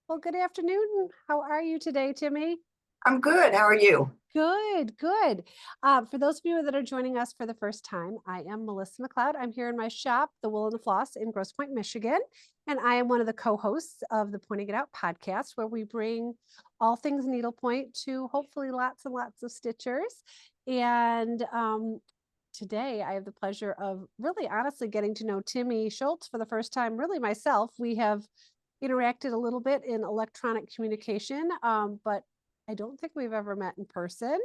Well, good afternoon. How are you today, Timmy? I'm good. How are you? Good, good. For those of you that are joining us for the first time, I am Melissa MacLeod. I'm here in my shop, the Wool and the Floss in Grosse Pointe, Michigan. And I am one of the co-hosts of the Pointing It Out podcast, where we bring all things needlepoint to hopefully lots and lots of stitchers. And today I have the pleasure of really honestly getting to know Timmy Schultz for the first time, really myself. We have interacted a little bit in electronic communication, but I don't think we've ever met in person.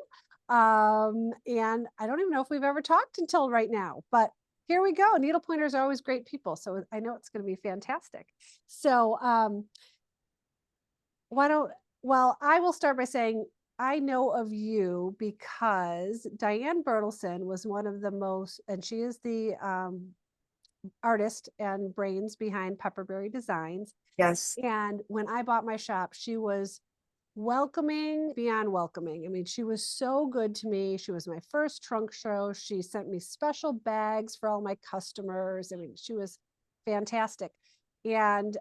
And I don't even know if we've ever talked until right now, but here we go. Needle pointers are always great people. So I know it's going to be fantastic. So why don't, well, I will start by saying I know of you because Diane Bertelson was one of the most, and she is the artist and brains behind Pepperberry Designs. Yes. And when I bought my shop, she was welcoming beyond welcoming. I mean, she was so good to me. She was my first trunk show. She sent me special bags for all my customers. I mean, she was fantastic. And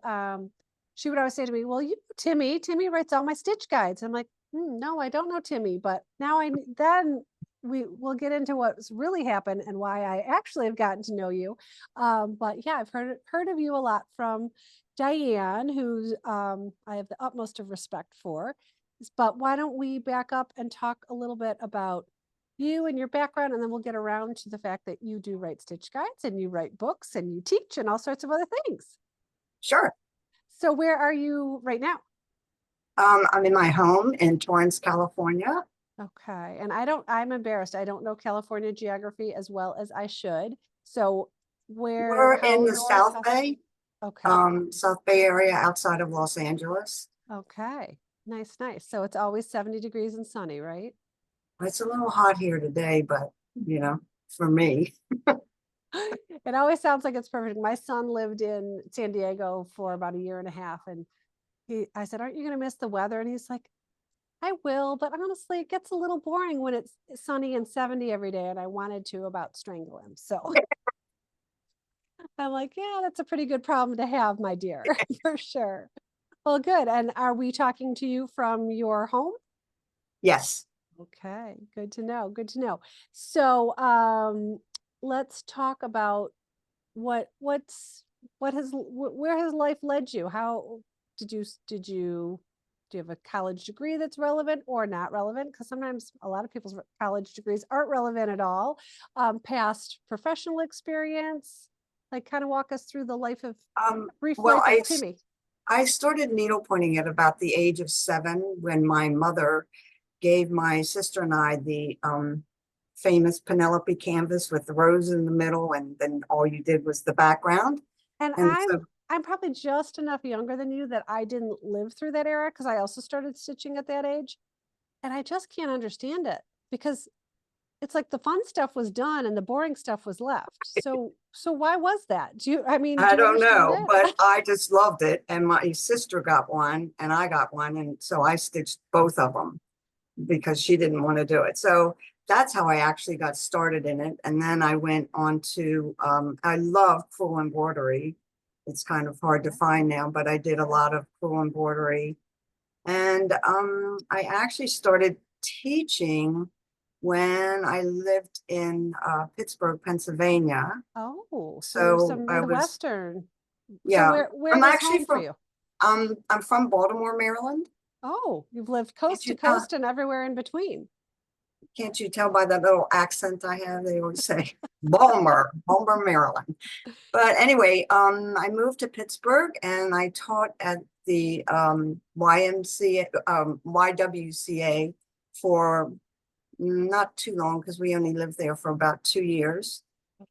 she would always say to me, well, you know, Timmy writes all my stitch guides. I'm like, no, I don't know Timmy, but now then we will get into what's really happened and why I actually have gotten to know you. But yeah, I've heard of you a lot from Diane, who's I have the utmost of respect for. But why don't we back up and talk a little bit about you and your background, and then we'll get around to the fact that you do write stitch guides and you write books and you teach and all sorts of other things. Sure. So where are you right now? I'm in my home in Torrance, California. Okay. And I'm embarrassed. I don't know California geography as well as I should. So We're how in the north? South Bay, Okay. South Bay area outside of Los Angeles. Okay. Nice, nice. So it's always 70 degrees and sunny, right? It's a little hot here today, but for me. It always sounds like it's perfect. My son lived in San Diego for about a year and a half, and I said, "Aren't you going to miss the weather?" And he's like, "I will, but honestly, it gets a little boring when it's sunny and 70 every day." And I wanted to about strangle him. So I'm like, "Yeah, that's a pretty good problem to have, my dear, for sure." Well, good. And are we talking to you from your home? Yes. Okay, good to know. Good to know. So, let's talk about what's where has life led you? How do you have a college degree that's relevant or not relevant? Because sometimes a lot of people's college degrees aren't relevant at all. Past professional experience, like kind of walk us through the brief Well, life of Timmy. I started needlepointing at about the age of 7 when my mother gave my sister and I the famous Penelope canvas with the rose in the middle, and then all you did was the background. And And so I'm probably just enough younger than you that I didn't live through that era because I also started stitching at that age. And I just can't understand it because it's like the fun stuff was done and the boring stuff was left. So why was that? I Do you don't understand know, but it? I just loved it. And my sister got one and I got one. And so I stitched both of them because she didn't want to do it. So that's how I actually got started in it. And then I went on to, I love crewel embroidery. It's kind of hard to find now, but I did a lot of crewel embroidery. And I actually started teaching when I lived in Pittsburgh, Pennsylvania. Oh, so there's So some I was, Midwestern. So yeah, where I'm was actually home for from, you? I'm from Baltimore, Maryland. Oh, you've lived Can't coast to you tell, coast and everywhere in between. can't you tell by that little accent I have? They always say Baltimore, Maryland. But anyway, I moved to Pittsburgh and I taught at the YWCA for not too long because we only lived there for about 2 years.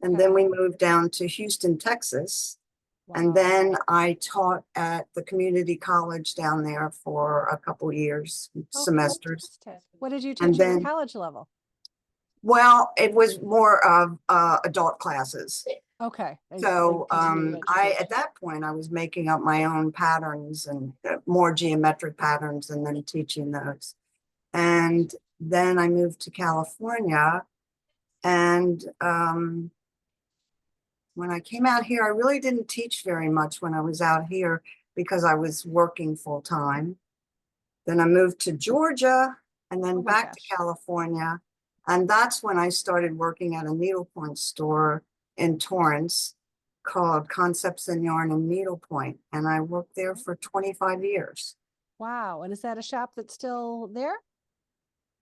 And then we Okay. moved down to Houston, Texas. And Wow. then I taught at the community college down there for a couple years, Oh, semesters. fantastic. What did you And teach at the then, college level? well, it was more of adult classes. Okay. And So continuing at education. that point, I was making up my own patterns and more geometric patterns and then teaching those. And then I moved to California. And when I came out here, I really didn't teach very much when I was out here. because I was working full time. Then I moved to Georgia and then Oh my back to gosh. California. And that's when I started working at a needlepoint store in Torrance called Concepts and Yarn and Needlepoint. And I worked there for 25 years. Wow. And is that a shop that's still there?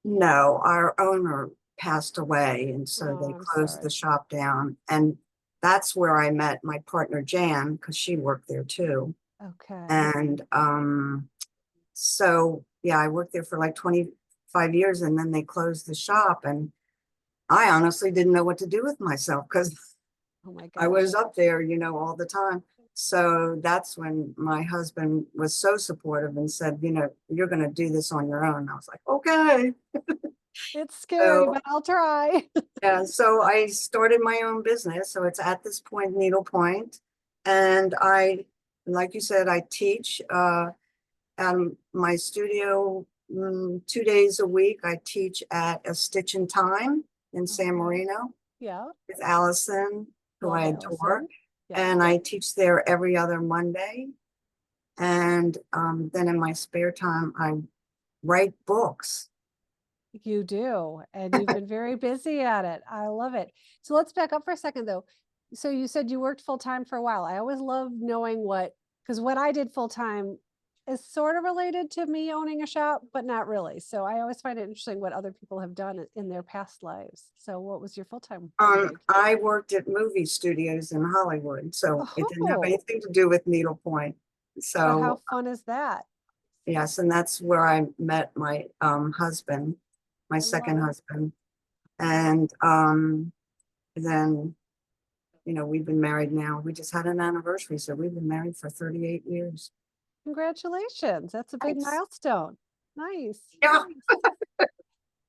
No, our owner passed away, and so Oh, they I'm closed the sorry. shop down. And that's where I met my partner Jan, because she worked there too. Okay. And so yeah, I worked there for like 25 years, and then they closed the shop, and I honestly didn't know what to do with myself because Oh my I gosh. was up there, all the time. So that's when my husband was so supportive and said, you're going to do this on your own. I was like, okay. It's scary, So but I'll try. yeah, so I started my own business. So it's at this point Needlepoint. And like you said, I teach at my studio 2 days a week. I teach at a Stitch in Time in San Okay. Marino Yeah. with Allison, who Love I adore. Allison. Yeah. And I teach there every other Monday. And then in my spare time, I write books. You do. And you've been very busy at it. I love it. So let's back up for a second though. So you said you worked full time for a while. I always love knowing because what I did full time is sort of related to me owning a shop, but not really. So I always find it interesting what other people have done in their past lives. So what was your full time gig? I worked at movie studios in Hollywood, so it didn't have Oh, anything to do with needlepoint. but how So fun is that? yes, and that's where I met my husband, my I love second it. husband. And then, we've been married now. We just had an anniversary, so we've been married for 38 years. Congratulations. That's a big Thanks. milestone. Nice. Yeah. Nice.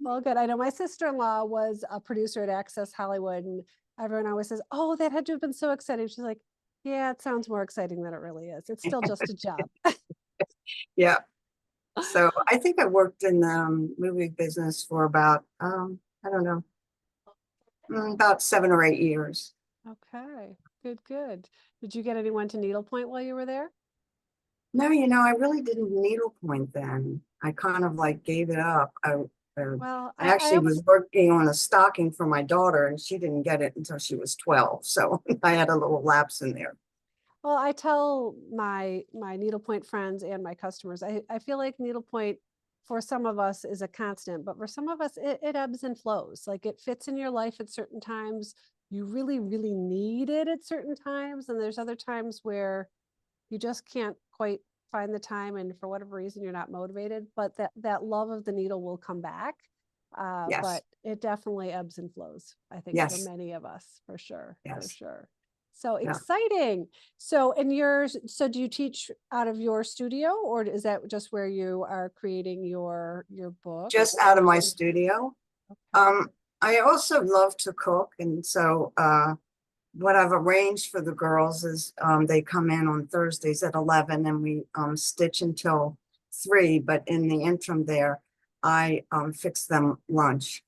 Well, good. I know my sister-in-law was a producer at Access Hollywood, and everyone always says, "Oh, that had to have been so exciting." She's like, "Yeah, it sounds more exciting than it really is. It's still just a job." Yeah. So I think I worked in the movie business for about, I don't know, about 7 or 8 years. Okay, good, good. Did you get anyone to needlepoint while you were there? No, I really didn't needlepoint then. I kind of like gave it up. Well, I I actually always was working on a stocking for my daughter, and she didn't get it until she was 12. So I had a little lapse in there. Well, I tell my needlepoint friends and my customers, I feel like needlepoint for some of us is a constant, but for some of us it ebbs and flows. Like it fits in your life at certain times. You really, really need it at certain times. And there's other times where you just can't quite find the time and for whatever reason you're not motivated. But that love of the needle will come back. Yes, But it definitely ebbs and flows, I think, for yes, many of us, for sure, for yes. sure. So Yeah. exciting. So so do you teach out of your studio or is that just where you are creating your Just books? out of my studio. Okay. I also love to cook, and so what I've arranged for the girls is they come in on Thursdays at 11 and we stitch until 3. But in the interim there, I fix them lunch.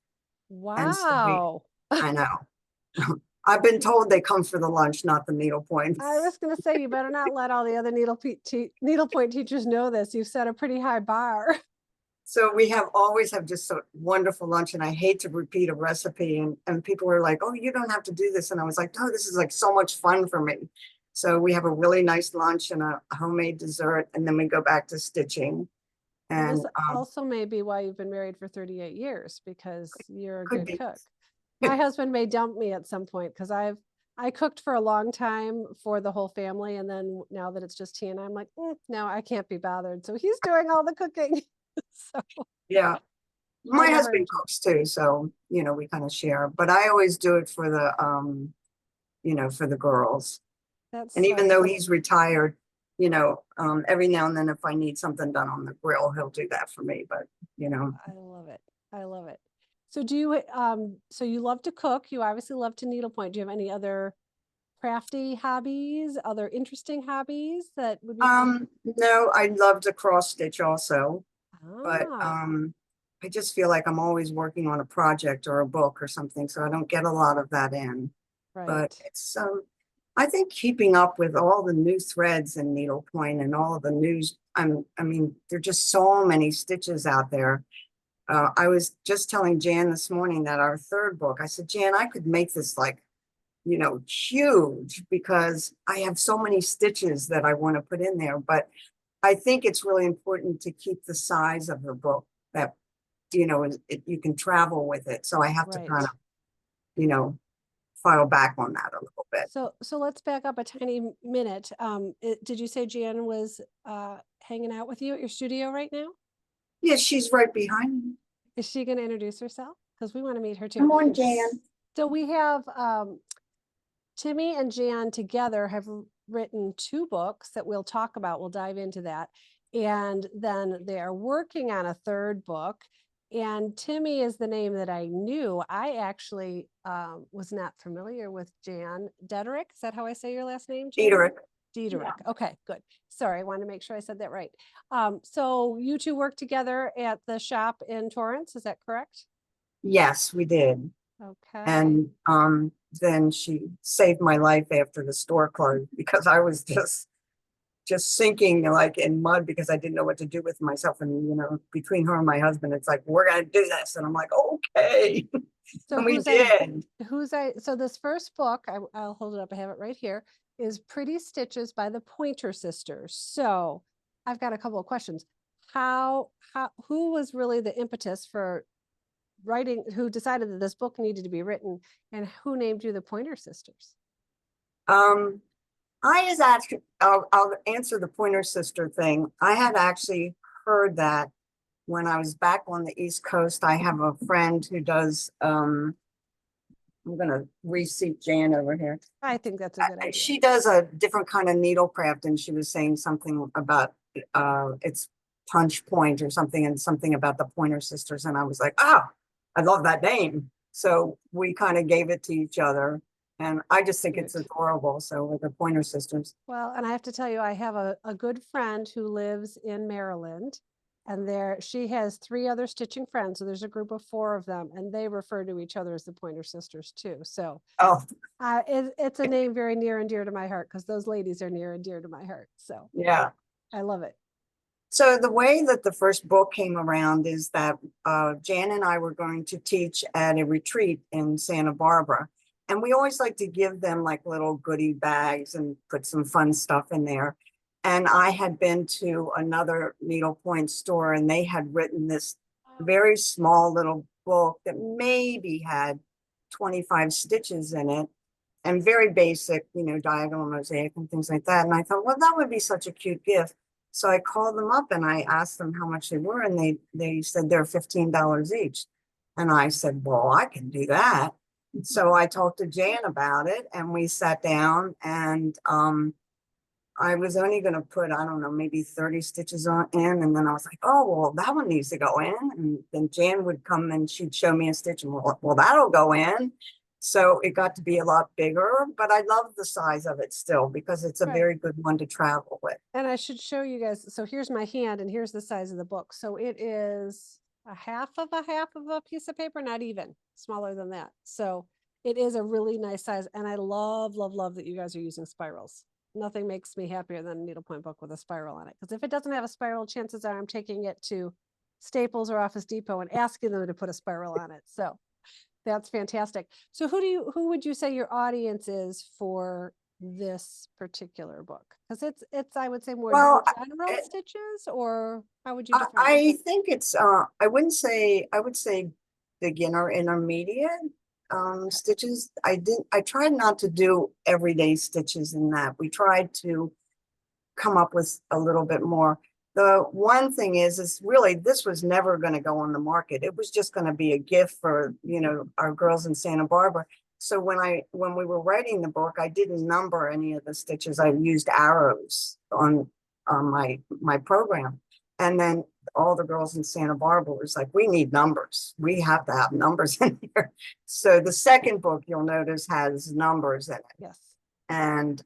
And so Wow. I know. I've been told they come for the lunch, not the needlepoint. I was going to say, you better not let all the other needlepoint teachers know this. You've set a pretty high bar. So we always have just a wonderful lunch, and I hate to repeat a recipe. And people were like, "Oh, you don't have to do this." And I was like, "No, this is like so much fun for me." So we have a really nice lunch and a homemade dessert, and then we go back to stitching. Well, this And also may be why you've been married for 38 years because you're a could good be. cook. My husband may dump me at some point because I cooked for a long time for the whole family, and then now that it's just he and I'm like, no, I can't be bothered. So he's doing all the cooking. So Yeah. I My never husband enjoyed. cooks too, so we kind of share. But I always do it for the for the girls. That's And so even though sweet. he's retired, every now and then if I need something done on the grill, he'll do that for me. But I love it. I love it. So so you love to cook. You obviously love to needlepoint. Do you have any other crafty hobbies, other interesting hobbies that would be fun? no, I love to cross stitch also, but Ah, I just feel like I'm always working on a project or a book or something, so I don't get a lot of that in. But right. it's I think keeping up with all the new threads in needlepoint and all of the news, I mean, there are just so many stitches out there. I was just telling Jan this morning that our third book, I said, Jan, I could make this like, you know, huge because I have so many stitches that I want to put in there. But I think it's really important to keep the size of the book that, you know, you can travel with it. So I have to Right. kind of, you know, file back on that a little bit. So let's back up a tiny minute. Did you say Jan was hanging out with you at your studio right now? Yeah, she's right behind me. Is she going to introduce herself? Because we want to meet her too. Come on, Jan. So we have Timmy and Jan together have written 2 books that we'll talk about. We'll dive into that. And then they are working on a 3rd book. And Timmy is the name that I knew. I actually was not familiar with Jan Dederick. Is that how I say your last name, Jan? Dederick. Dederick. Yeah. Okay, good. Sorry, I wanted to make sure I said that right. So you 2 work together at the shop in Torrance, is that correct? Yes, we did. Okay. And then she saved my life after the store closed because I was just sinking like in mud because I didn't know what to do with myself. And you know, between her and my husband, it's like, we're gonna do this. And I'm like, okay. So and we did. So this first book, I'll hold it up, I have it right here, is Pretty Stitches by the Pointer Sisters. So I've got a couple of questions. Who was really the impetus for writing, who decided that this book needed to be written, and who named you the Pointer Sisters? I is actually, I'll answer the Pointer Sister thing. I had actually heard that when I was back on the East Coast. I have a friend who does, I'm gonna reseat Jan over here. I think that's a good idea. She does a different kind of needlecraft, and she was saying something about it's Punch Point or something, and something about the Pointer Sisters. And I was like, oh, I love that name. So we kind of gave it to each other. And I just think it's adorable. So with the Pointer Sisters. Well, and I have to tell you, I have a good friend who lives in Maryland, and she has 3 other stitching friends. So there's a group of 4 of them, and they refer to each other as the Pointer Sisters too. So it's a name very near and dear to my heart because those ladies are near and dear to my heart. So yeah, I love it. So the way that the first book came around is that Jan and I were going to teach at a retreat in Santa Barbara. And we always like to give them like little goodie bags and put some fun stuff in there. And I had been to another needlepoint store, and they had written this very small little book that maybe had 25 stitches in it, and very basic, you know, diagonal mosaic and things like that. And I thought, well, that would be such a cute gift. So I called them up and I asked them how much they were, and they said they're $15 each. And I said, well, I can do that. So I talked to Jan about it, and we sat down, and I was only going to put, I don't know, maybe 30 stitches in. And then I was like, oh, well, that one needs to go in. And then Jan would come and she'd show me a stitch, and well, that'll go in. So it got to be a lot bigger, but I love the size of it still because it's a very good one to travel with. And I should show you guys. So here's my hand, and here's the size of the book. So it is a half of a piece of paper, not even, smaller than that. So it is a really nice size. And I love, love, love that you guys are using spirals. Nothing makes me happier than a needlepoint book with a spiral on it. Because if it doesn't have a spiral, chances are I'm taking it to Staples or Office Depot and asking them to put a spiral on it. So that's fantastic. So who would you say your audience is for this particular book? Because it's I would say more general stitches, or how would you define it? I think it's I would say beginner intermediate stitches. I tried not to do everyday stitches in that. We tried to come up with a little bit more. The one thing is really, this was never going to go on the market. It was just going to be a gift for, you know, our girls in Santa Barbara. So when we were writing the book, I didn't number any of the stitches. I used arrows on my program. And then all the girls in Santa Barbara was like, we need numbers. We have to have numbers in here. So the second book, you'll notice, has numbers in it. Yes. And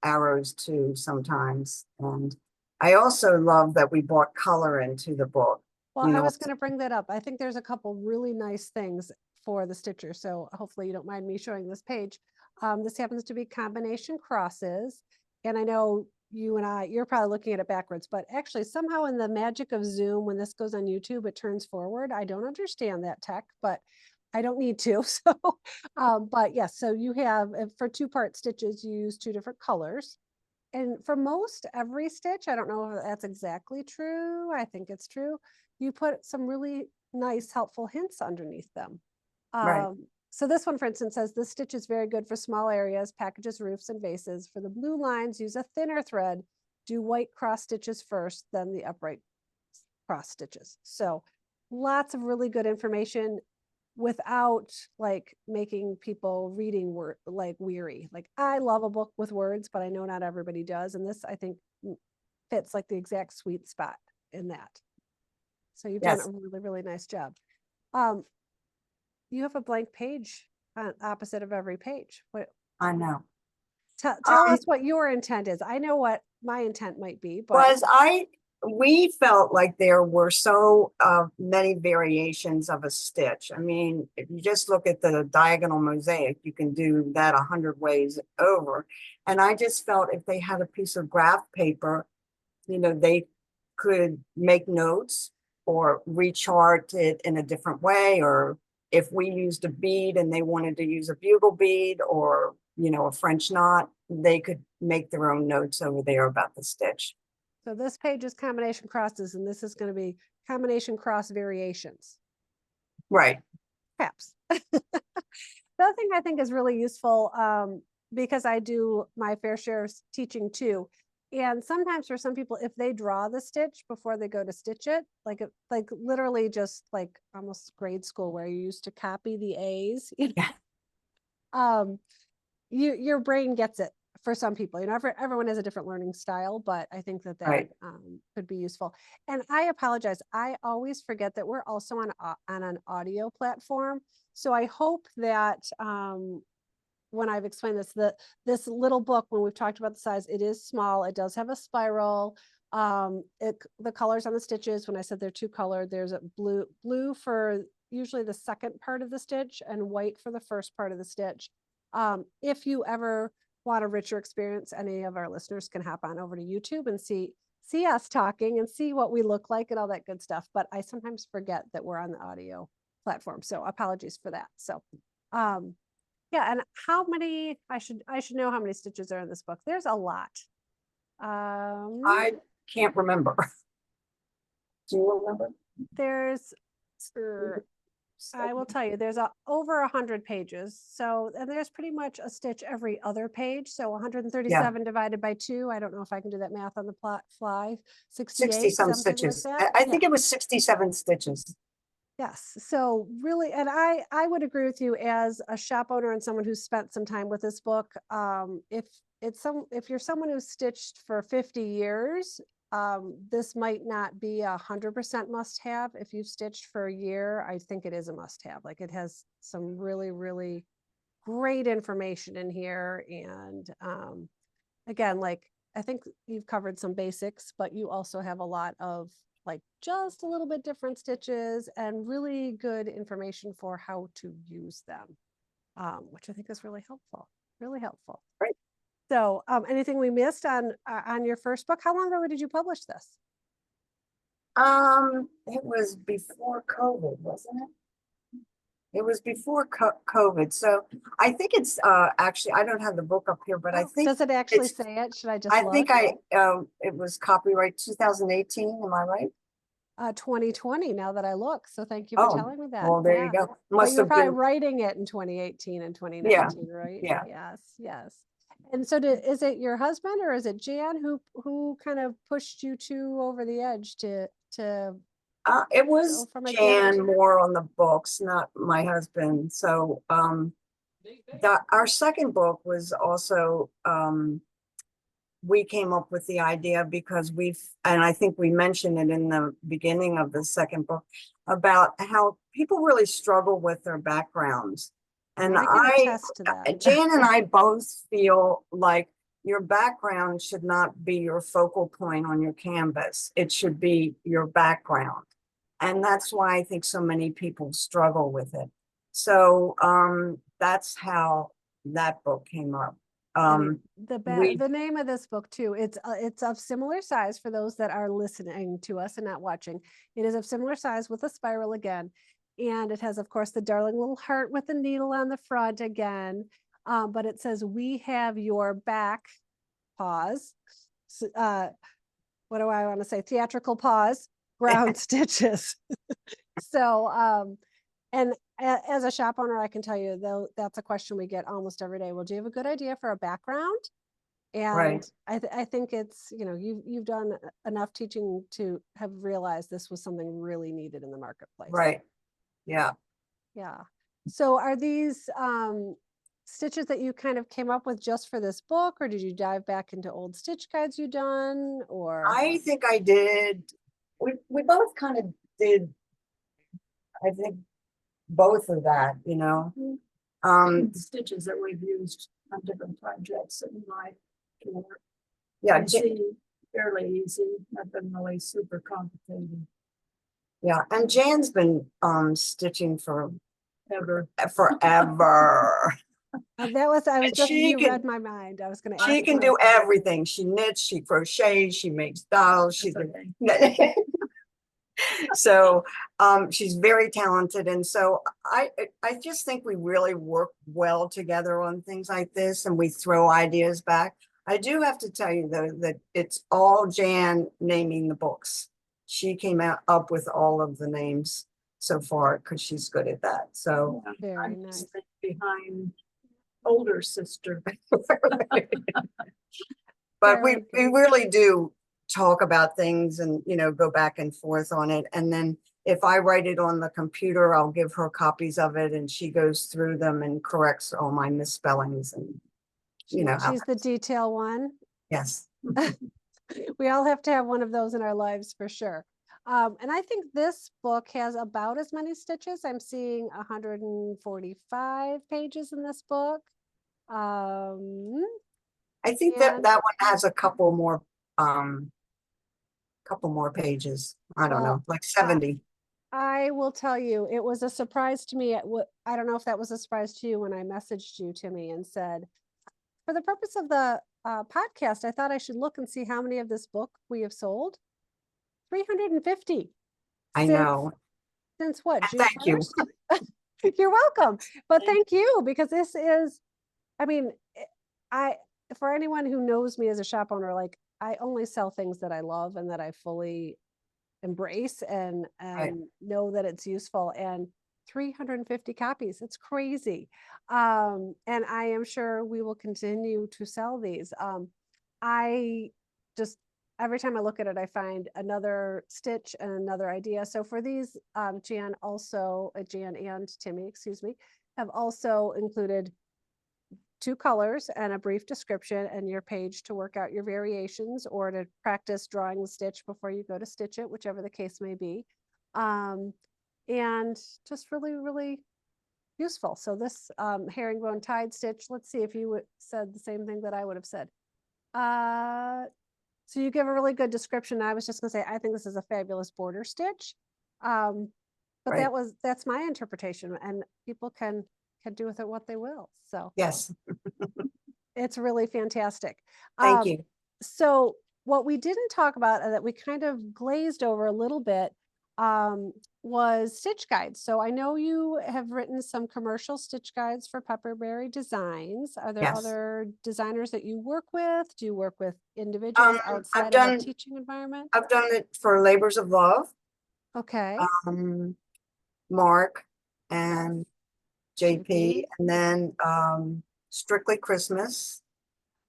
arrows too sometimes. And I also love that we brought color into the book. Well, I was going to bring that up. I think there's a couple really nice things for the stitcher. So hopefully you don't mind me showing this page. This happens to be combination crosses. And I know you and you're probably looking at it backwards, but actually somehow in the magic of Zoom, when this goes on YouTube, it turns forward. I don't understand that tech, but I don't need to. So, but yes, so you have, for 2-part stitches, you use 2 different colors. And for most every stitch, I don't know if that's exactly true. I think it's true. You put some really nice, helpful hints underneath them. Right. So this one, for instance, says this stitch is very good for small areas, packages, roofs, and vases. For the blue lines, use a thinner thread. Do white cross stitches first, then the upright cross stitches. So lots of really good information without like making people reading word like weary. Like I love a book with words, but I know not everybody does. And this I think fits like the exact sweet spot in that. So you've done Yes, a really, really nice job. You have a blank page on opposite of every page. What I know. tell us what your intent is. I know what my intent might be, but We felt like there were so many variations of a stitch. I mean, if you just look at the diagonal mosaic, you can do that 100 ways over. And I just felt if they had a piece of graph paper, you know, they could make notes or rechart it in a different way. Or if we used a bead and they wanted to use a bugle bead or, you know, a French knot, they could make their own notes over there about the stitch. so this page is combination crosses, and this is going to be combination cross variations. Right. Perhaps. The other thing I think is really useful, because I do my fair share of teaching too. And sometimes for some people, if they draw the stitch before they go to stitch it, like literally just like almost grade school where you used to copy the A's, you know, Yeah. Your brain gets it for some people. You know, everyone has a different learning style, but I think that Right. could be useful. And I apologize, I always forget that we're also on an audio platform. So I hope that when I've explained this, that this little book, when we've talked about the size, it is small. It does have a spiral. The colors on the stitches, when I said they're 2-colored, there's a blue for usually the second part of the stitch and white for the first part of the stitch. If you ever want a richer experience, any of our listeners can hop on over to YouTube and see us talking and see what we look like and all that good stuff. But I sometimes forget that we're on the audio platform. So apologies for that. So yeah, and how many, I should know how many stitches are in this book. There's a lot. I can't remember. Do you remember? There's I will tell you, there's over 100 pages. So, and there's pretty much a stitch every other page. So 137 divided by 2. I don't know if I can do that math on the fly. 60 68, some something like stitches. that. I Yeah. think it was 67 stitches. Yes. So really, and I would agree with you as a shop owner and someone who's spent some time with this book. If you're someone who's stitched for 50 years, this might not be 100% must have. If you've stitched for a year, I think it is a must have. Like it has some really, really great information in here. And again, like I think you've covered some basics, but you also have a lot of like just a little bit different stitches and really good information for how to use them, which I think is really helpful, really helpful. Right. So anything we missed on your first book? How long ago did you publish this? It was before COVID, wasn't it? It was before COVID. So I think it's actually, I don't have the book up here, but I think does it actually say it? Should I just I look? think it was copyright 2018. Am I right? 2020 now that I look. So thank you for telling me that. Well, there you go. But you were probably writing it in 2018 and 2019, right? Yeah. Yes, yes. And so is it your husband or is it Jan who kind of pushed you two over the edge to it was from a Jan gift? more on the books, not my husband. So our second book was also we came up with the idea because and I think we mentioned it in the beginning of the second book about how people really struggle with their backgrounds. And I can attest to that. Jan and I both feel like your background should not be your focal point on your canvas. It should be your background. And that's why I think so many people struggle with it. So that's how that book came up. I mean, we the name of this book too, it's of similar size for those that are listening to us and not watching. It is of similar size with a spiral again. And it has, of course, the darling little heart with the needle on the front again. But it says, "We have your back," pause. What do I want to say? Theatrical pause, ground stitches. So, and as a shop owner, I can tell you though, that's a question we get almost every day. Well, do you have a good idea for a background? right, And I think it's, you've done enough teaching to have realized this was something really needed in the marketplace. right, yeah. Yeah. So are these stitches that you kind of came up with just for this book, or did you dive back into old stitch guides you done, or? I think I did. We both kind of did. I think both of that, Stitches that we've used on different projects in my career. yeah, Fairly easy, nothing really super complicated. yeah. And Jan's been stitching for Ever. forever. That was, I was And just, she you can- read my mind. I was going to ask. She can do everything. She knits, she crochets, she makes dolls, she's Okay. so she's very talented. And so I just think we really work well together on things like this, and we throw ideas back. I do have to tell you though that it's all Jan naming the books. She came up with all of the names so far because she's good at that. So Very I'm nice. just behind older sister. but we Very good. really do talk about things and go back and forth on it. And then if I write it on the computer, I'll give her copies of it and she goes through them and corrects all my misspellings and how She's the detail one. yes. We all have to have one of those in our lives for sure. And I think this book has about as many stitches. I'm seeing 145 pages in this book. I think that one has a couple more pages. I don't know, like 70. I will tell you, it was a surprise to me. I don't know if that was a surprise to you when I messaged you, Timmy, and said, for the purpose of the podcast, I thought I should look and see how many of this book we have sold. 350. I know. Since what? June Thank you. 1st? You're welcome. But thank you, because this is, I mean, for anyone who knows me as a shop owner, like I only sell things that I love and that I fully embrace and Right. know that it's useful. And 350 copies, it's crazy. And I am sure we will continue to sell these. I just, every time I look at it, I find another stitch and another idea. So for these, Jan and Timmy, excuse me, have also included 2 colors and a brief description and your page to work out your variations or to practice drawing the stitch before you go to stitch it, whichever the case may be. And just really, really useful. So this herringbone tied stitch, let's see if you said the same thing that I would have said. So you give a really good description. I was just gonna say, I think this is a fabulous border stitch. But Right. that's my interpretation, and people can do with it what they will. So Yes. it's really fantastic. Thank you. So what we didn't talk about that we kind of glazed over a little bit was stitch guides. So I know you have written some commercial stitch guides for Pepperberry Designs. Are there Yes. other designers that you work with? Do you work with individuals outside of a teaching environment? I've done it for Labors of Love. Okay. Mark and JP, Mhm. and then Strictly Christmas.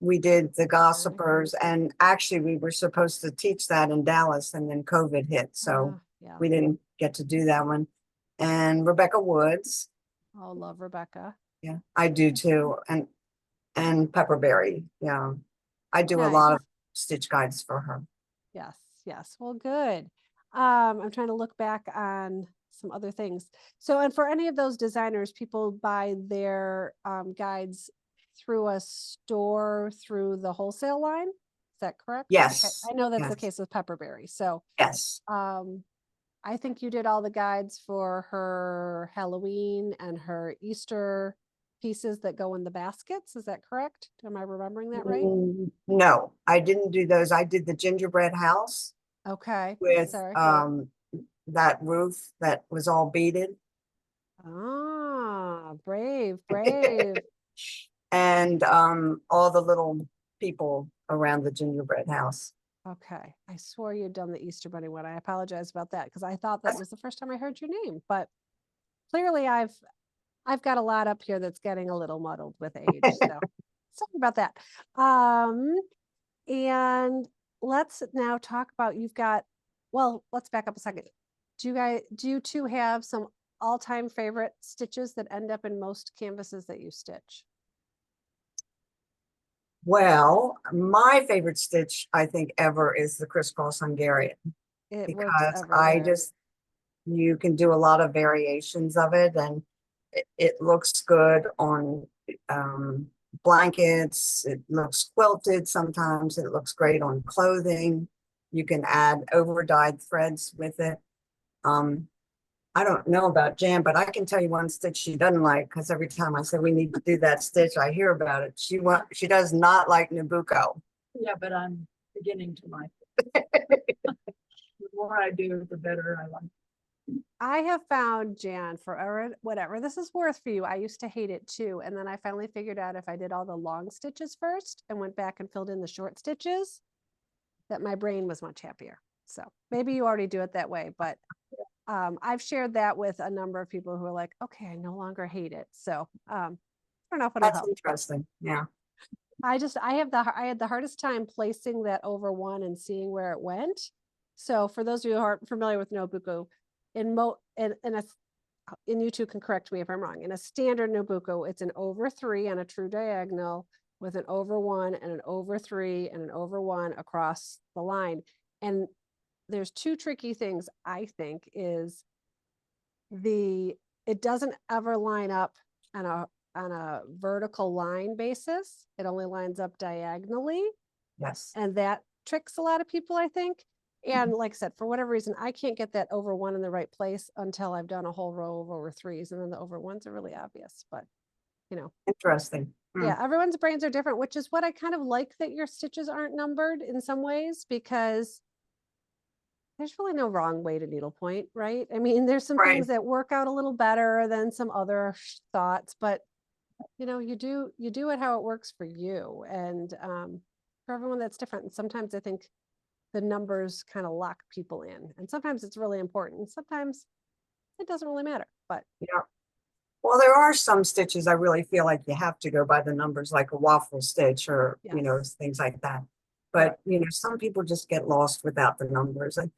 We did the Gossipers, and actually we were supposed to teach that in Dallas, and then COVID hit, so Yeah. we didn't get to do that one. And Rebecca Woods, Oh, love Rebecca. yeah, I do too, and Pepperberry, yeah, I do a Nice. lot of stitch guides for her. Yes, yes. Well, good. I'm trying to look back on some other things. So, and for any of those designers, people buy their guides through a store through the wholesale line. Is that correct? Yes. Okay. I know that's the Yes. case with Pepperberry. So, Yes, I think you did all the guides for her Halloween and her Easter pieces that go in the baskets. Is that correct? Am I remembering that right? No, I didn't do those. I did the gingerbread house Okay. with Sorry. that roof that was all beaded. Ah, brave, brave. And all the little people around the gingerbread house. Okay. I swore you'd done the Easter Bunny one. I apologize about that because I thought that was the first time I heard your name, but clearly I've got a lot up here that's getting a little muddled with age. So sorry about that. And let's now talk about well, let's back up a second. Do you two have some all-time favorite stitches that end up in most canvases that you stitch? Well, my favorite stitch, I think, ever is the crisscross Hungarian, It works because I everywhere. you can do a lot of variations of it, and it looks good on blankets. It looks quilted sometimes. It looks great on clothing. You can add over-dyed threads with it. I don't know about Jan, but I can tell you one stitch she doesn't like, because every time I say we need to do that stitch, I hear about it. She does not like Nabucco. Yeah, but I'm beginning to like it. The more I do, the better I like. I have found, Jan, for whatever this is worth for you, I used to hate it too. And then I finally figured out if I did all the long stitches first and went back and filled in the short stitches, that my brain was much happier. So maybe you already do it that way, but I've shared that with a number of people who are like, okay, I no longer hate it. So I don't know if it'll That's help. interesting. Yeah. I had the hardest time placing that over one and seeing where it went. So for those of you who aren't familiar with Nobuko, in you two can correct me if I'm wrong. In a standard Nobuko, it's an over 3 on a true diagonal with an over 1 and an over 3 and an over 1 across the line. And there's two tricky things, I think, is it doesn't ever line up on a vertical line basis. It only lines up diagonally. Yes. And that tricks a lot of people, I think. And like I said, for whatever reason, I can't get that over 1 in the right place until I've done a whole row of over 3s. And then the over 1s are really obvious, but Interesting. yeah, everyone's brains are different, which is what I kind of like, that your stitches aren't numbered in some ways, because there's really no wrong way to needlepoint, right? I mean, there's some Right. things that work out a little better than some other thoughts, but you do it how it works for you. And for everyone that's different. And sometimes I think the numbers kind of lock people in, and sometimes it's really important, and sometimes it doesn't really matter. But Yeah. Well, there are some stitches I really feel like you have to go by the numbers, like a waffle stitch, or yes. things like that. But some people just get lost without the numbers. And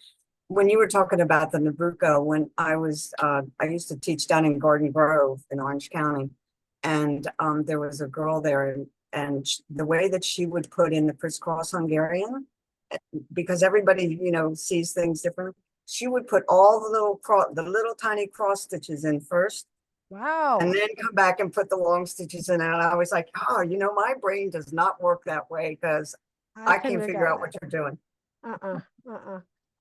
when you were talking about the Nabucco, when I used to teach down in Garden Grove in Orange County, and there was a girl there, and the way that she would put in the crisscross Hungarian, because everybody sees things different, she would put all the little tiny cross stitches in first, Wow. and then come back and put the long stitches in. And I was like, oh, my brain does not work that way, because I can't figure out what you're doing.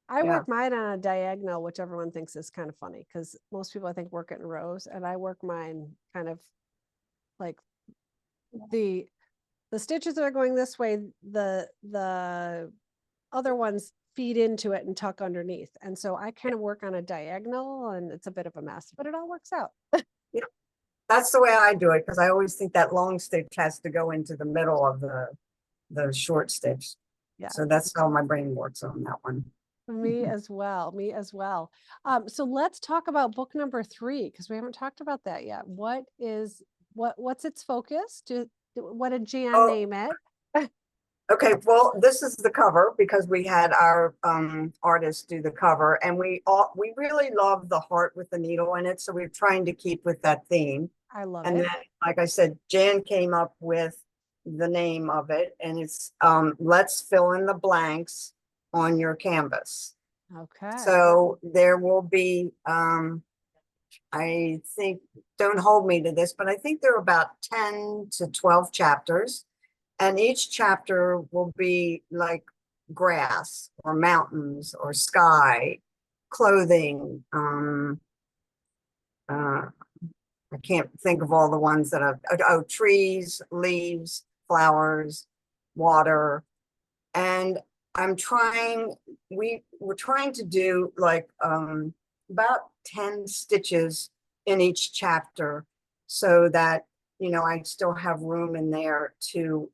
I work mine on a diagonal, which everyone thinks is kind of funny, because most people, I think, work it in rows, and I work mine kind of like the stitches that are going this way, the other ones feed into it and tuck underneath. And so I kind of work on a diagonal, and it's a bit of a mess, but it all works out. Yeah, that's the way I do it, because I always think that long stitch has to go into the middle of the short stitch. Yeah. So that's how my brain works on that one. Me as well. Me as well. So let's talk about book number 3, because we haven't talked about that yet. What's its focus? What did Jan name it? Okay, well, this is the cover, because we had our artist do the cover, and we really love the heart with the needle in it, so we're trying to keep with that theme. I love and it. Then, like I said, Jan came up with the name of it, and it's let's fill in the blanks on your canvas. Okay. So there will be I think, don't hold me to this, but I think there are about 10 to 12 chapters. And each chapter will be like grass or mountains or sky, clothing. I I can't think of all the ones that I've, oh, trees, leaves, flowers, water. And I'm trying, we're trying to do like about 10 stitches in each chapter so that, you know, I still have room in there to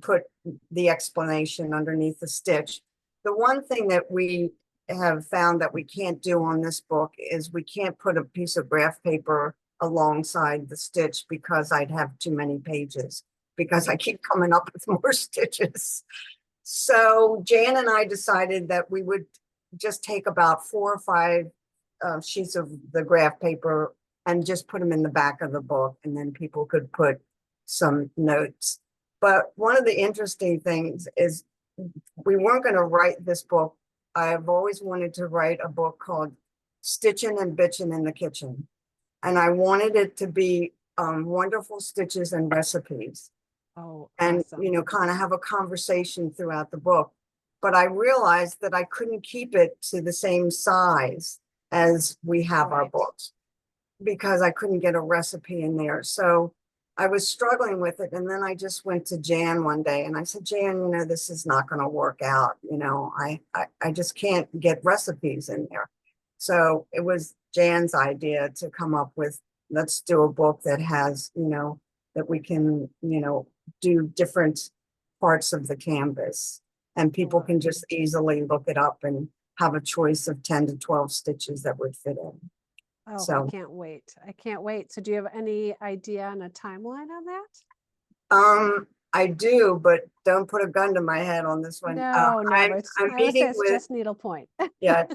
put the explanation underneath the stitch. The one thing that we have found that we can't do on this book is we can't put a piece of graph paper alongside the stitch because I'd have too many pages because I keep coming up with more stitches. So Jan and I decided that we would just take about 4 or 5 sheets of the graph paper and just put them in the back of the book, and then people could put some notes. But one of the interesting things is we weren't going to write this book. I've always wanted to write a book called Stitching and Bitching in the Kitchen. And I wanted it to be wonderful stitches and recipes. Oh, And, awesome. you know, kind of have a conversation throughout the book. But I realized that I couldn't keep it to the same size as we have our Right. books because I couldn't get a recipe in there. So I was struggling with it. And then I just went to Jan one day and I said, Jan, you know, this is not going to work out. You know, I just can't get recipes in there. So it was Jan's idea to come up with, let's do a book that has, you know, that we can, you know, do different parts of the canvas and people can just easily look it up and have a choice of 10 to 12 stitches that would fit in. Oh, So I can't wait. I can't wait. So do you have any idea on a timeline on that? I do, but don't put a gun to my head on this one. No, I'm it's, I'm I would say meeting it's with, just needlepoint. yeah,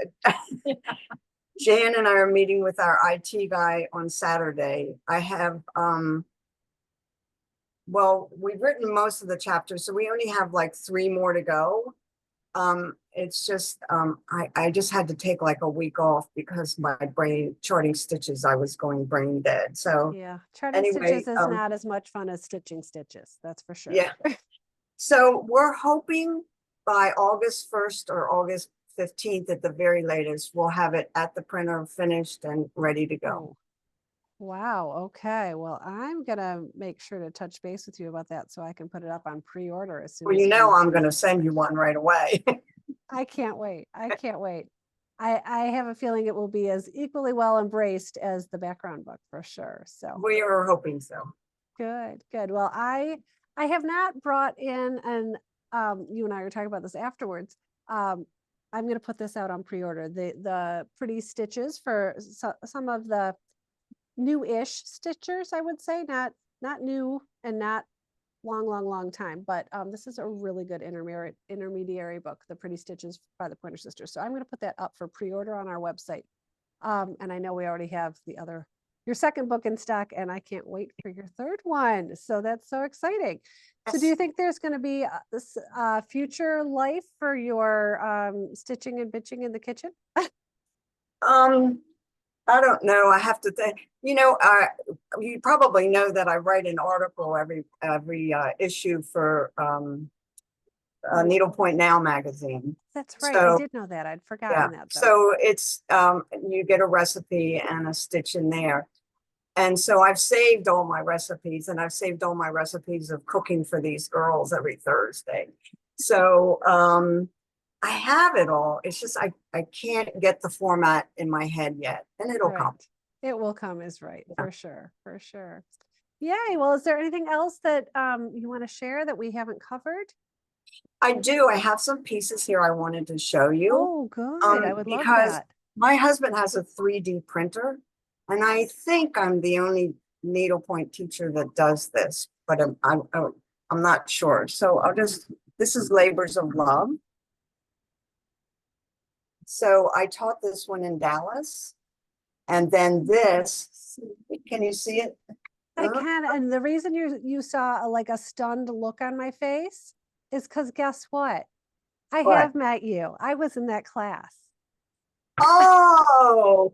Jan and I are meeting with our IT guy on Saturday. I have well, we've written most of the chapters, so we only have like 3 more to go. It's just I just had to take like a week off because my brain charting stitches, I was going brain dead. So Yeah, charting anyway, stitches is not as much fun as stitching stitches. That's for sure. yeah. So we're hoping by August 1st or August 15th at the very latest, we'll have it at the printer finished and ready to go. Oh, wow. Okay. Well, I'm gonna make sure to touch base with you about that so I can put it up on pre-order as soon Well, as you know, we I'm going to send you one right away. I can't wait. I can't wait. I have a feeling it will be as equally well embraced as the background book for sure. So We are hoping so. good, good. Well, I have not brought in, and you and I were talking about this afterwards. I'm going to put this out on pre-order. The pretty stitches for some of the new-ish stitchers, I would say, not new and not long time, but this is a really good intermediary book, The Pretty Stitches by the Pointer Sisters. So I'm going to put that up for pre-order on our website. And I know we already have your second book in stock, and I can't wait for your third one. So that's so exciting. So do you think there's going to be this future life for your stitching and bitching in the kitchen? I don't know. I have to think, you know, you probably know that I write an article every issue for Needlepoint Now magazine. That's right. So, I did know that. I'd yeah, forgotten that though. so it's you get a recipe and a stitch in there. And so I've saved all my recipes, and I've saved all my recipes of cooking for these girls every Thursday. So I have it all. It's just I can't get the format in my head yet, and it'll come. It will come, is right, Yeah. for sure, for sure. Yay. Well, is there anything else that you want to share that we haven't covered? I do. I have some pieces here I wanted to show you. Oh, good. I would love because that. my husband has a 3D printer, and I think I'm the only needlepoint teacher that does this, but I'm not sure. So this is Labors of Love. So I taught this one in Dallas, and then this, can you see it? I can, and the reason you saw like a stunned look on my face is because guess what? I What? have met you. I was in that class. Oh,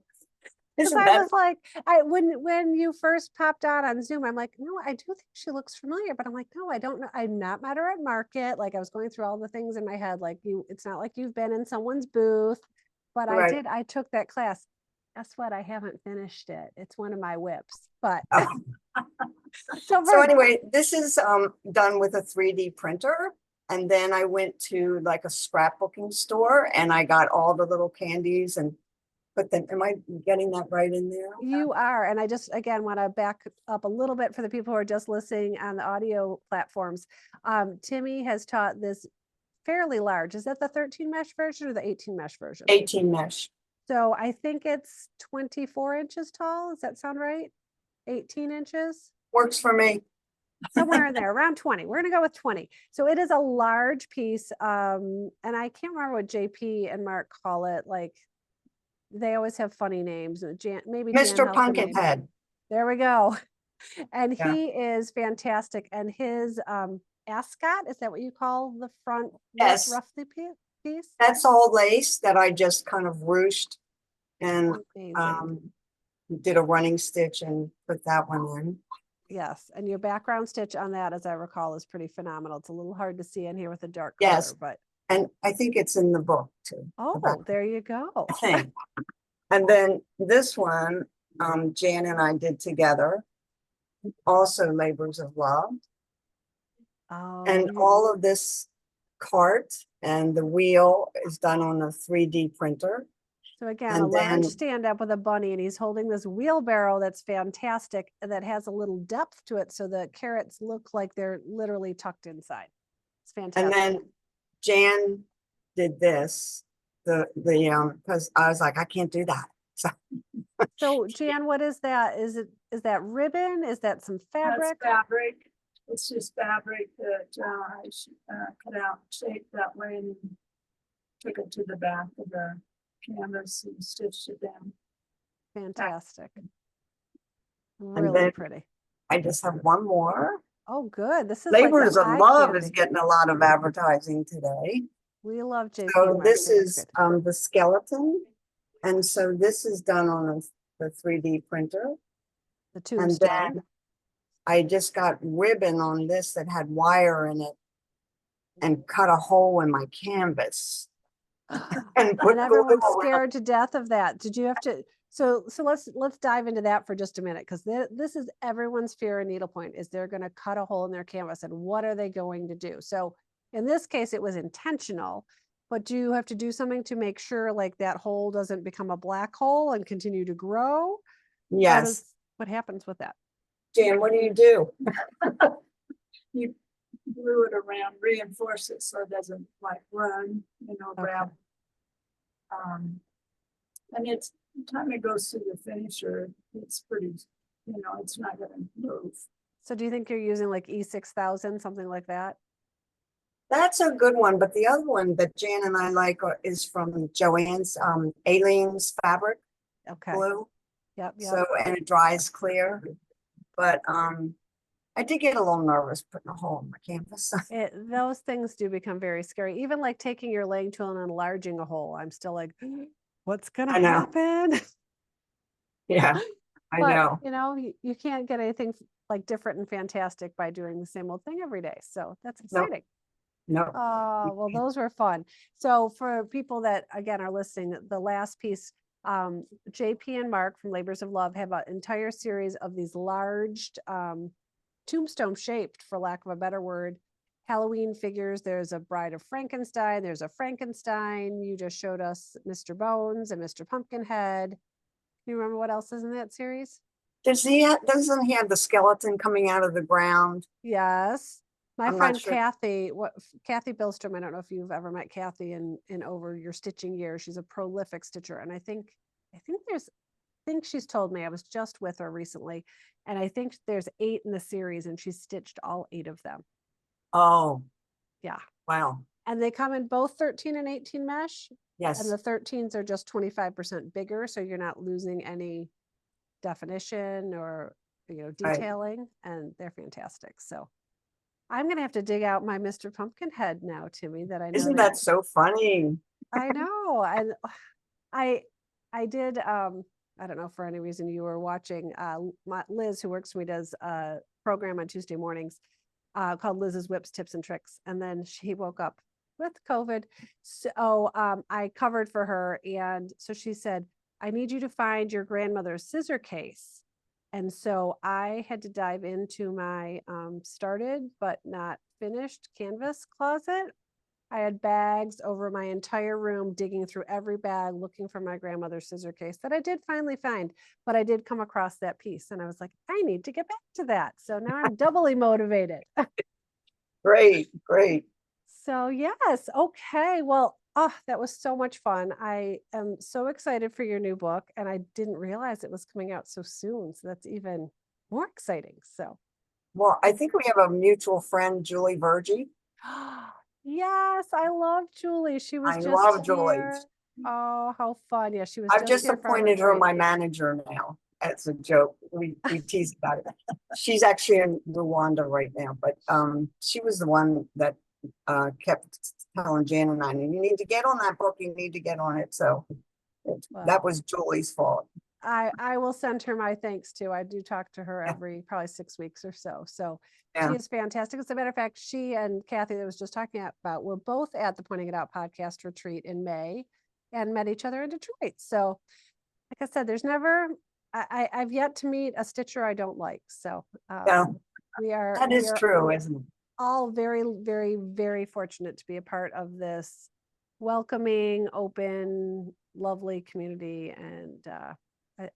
Because I was like, when you first popped on Zoom, I'm like, no, I do think she looks familiar, but I'm like, no, I don't know. I've not met her at market. Like I was going through all the things in my head, like it's not like you've been in someone's booth, but right. I took that class. Guess what? I haven't finished it. It's one of my whips, but Oh. so So for anyway, this is done with a 3D printer. And then I went to like a scrapbooking store and I got all the little candies and put them, am I getting that right in there? you are, and I just again want to back up a little bit for the people who are just listening on the audio platforms. Timmy has taught this fairly large. Is that the 13 mesh version or the 18 mesh version? 18 mesh. So I think it's 24 inches tall. Does that sound right? 18 inches? Works for me. Somewhere in there, around 20. We're gonna go with 20. So it is a large piece. And I can't remember what JP and Mark call it. Like they always have funny names. Maybe Jan Mr. has the name. Pumpkinhead. There we go. And Yeah. he is fantastic. And his ascot, is that what you call the front Yes. roughly piece? That's all lace that I just kind of ruched and Amazing. did a running stitch and put that one in. Yes, and your background stitch on that, as I recall, is pretty phenomenal. It's a little hard to see in here with a dark Yes. color, but And I think it's in the book too. oh, there you go. I think. And then this one, Jan and I did together, also Labors of Love. Oh, And all of this cart and the wheel is done on a 3D printer. so again, and a large then- stand up with a bunny, and he's holding this wheelbarrow that's fantastic, that has a little depth to it, so the carrots look like they're literally tucked inside. It's And fantastic. then Jan did this, because I was like, I can't do that. So So Jan, what is that? Is that ribbon? Is that some fabric? That's fabric. It's just fabric that I cut out, shaped that way, and took it to the back of the canvas and stitched it down. Fantastic. Really then- pretty. I just have one more. Oh, good. This is like the Labors of eye Love is candy. getting a lot of advertising today. We love JP. So Mark, this that's is good. the skeleton. And so this is done on the 3D printer. The And tombstone. then I just got ribbon on this that had wire in it and cut a hole in my canvas. And put And everyone's glue around. scared to death of that. Did you have to? So let's dive into that for just a minute, because this is everyone's fear in needlepoint, is they're going to cut a hole in their canvas, and what are they going to do? So in this case, it was intentional, but do you have to do something to make sure like that hole doesn't become a black hole and continue to grow? Yes. What happens with that? Jan, what do you do? You glue it around, reinforce it so it doesn't like run, grab. And it's, the time it goes through the finisher, it's pretty, it's not gonna move. So do you think you're using like E6000, something like that? That's a good one, but the other one that Jan and I like is from Joann's Aleen's fabric Okay. glue. Yep. So, and it dries clear. But I did get a little nervous putting a hole in my canvas. Those things do become very scary. Even like taking your laying tool and enlarging a hole, I'm still like, what's gonna I know. happen? Yeah, I But, know. you can't get anything like different and fantastic by doing the same old thing every day. So that's Nope. exciting. No, Oh, well, those were fun. So for people that again are listening, the last piece, JP and Mark from Labors of Love have an entire series of these large tombstone shaped, for lack of a better word, Halloween figures. There's a Bride of Frankenstein, there's a Frankenstein. You just showed us Mr. Bones and Mr. Pumpkinhead. Can you remember what else is in that series? doesn't he have the skeleton coming out of the ground? Yes. My I'm not friend sure. Kathy Billstrom, I don't know if you've ever met Kathy in over your stitching years. She's a prolific stitcher. And I think she's told me, I was just with her recently, and I think there's 8 in the series, and she's stitched all 8 of them. Oh, Yeah. wow. And they come in both 13 and 18 mesh. Yes. And the 13s are just 25% bigger. So you're not losing any definition or, Right. detailing, and they're fantastic. So I'm going to have to dig out my Mr. Pumpkinhead now, Timmy, that I know. Isn't that so funny? I know. And I did, I don't know, for any reason you were watching, Liz, who works for me, does a program on Tuesday mornings called Liz's Whips, Tips and Tricks. And then she woke up with COVID. So I covered for her. And so she said, I need you to find your grandmother's scissor case. And so I had to dive into my started but not finished canvas closet. I had bags over my entire room, digging through every bag, looking for my grandmother's scissor case that I did finally find, but I did come across that piece and I was like, I need to get back to that. So now I'm doubly motivated. Great, great. So yes, okay. Well, oh, that was so much fun. I am so excited for your new book, and I didn't realize it was coming out so soon. So that's even more exciting. So Well, I think we have a mutual friend, Julie Vergie. yes, I love Julie. She was I just love Julie. here. Oh, how fun. Yeah, she was I've just here for our appointed her retreat. my manager now. That's a joke. We tease about it. She's actually in Rwanda right now, but she was the one that kept telling Jan and I, you need to get on that book, you need to get on it. So that was Julie's fault. I will send her my thanks too. I do talk to her every probably 6 weeks or so. So she is fantastic. As a matter of fact, she and Kathy that I was just talking about were both at the Pointing It Out podcast retreat in May and met each other in Detroit. So like I said, there's never, I've yet to meet a stitcher I don't like. So we are. That is true, isn't it? All very, very, very fortunate to be a part of this welcoming, open, lovely community. And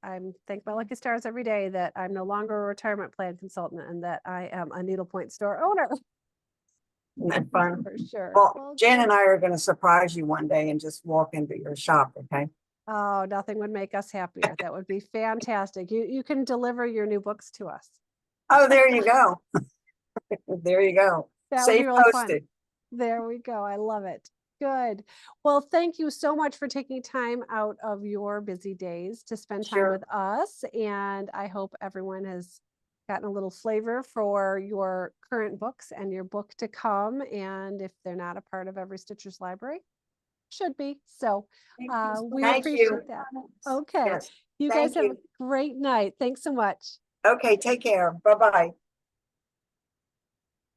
I'm thank my lucky stars every day that I'm no longer a retirement plan consultant and that I am a Needlepoint store owner. Isn't that fun? For sure. Well, Jan and I are going to surprise you one day and just walk into your shop, okay? Oh, nothing would make us happier. That would be fantastic. You can deliver your new books to us. Oh, there you go. There you go. That would be Safe really posted. fun. There we go. I love it. Good. Well, thank you so much for taking time out of your busy days to spend time with us. And I hope everyone has gotten a little flavor for your current books and your book to come. And if they're not a part of every Stitcher's library, should be. So we appreciate that. Okay. Yes. You guys have a great night. Thanks so much. Okay, take care. Bye-bye.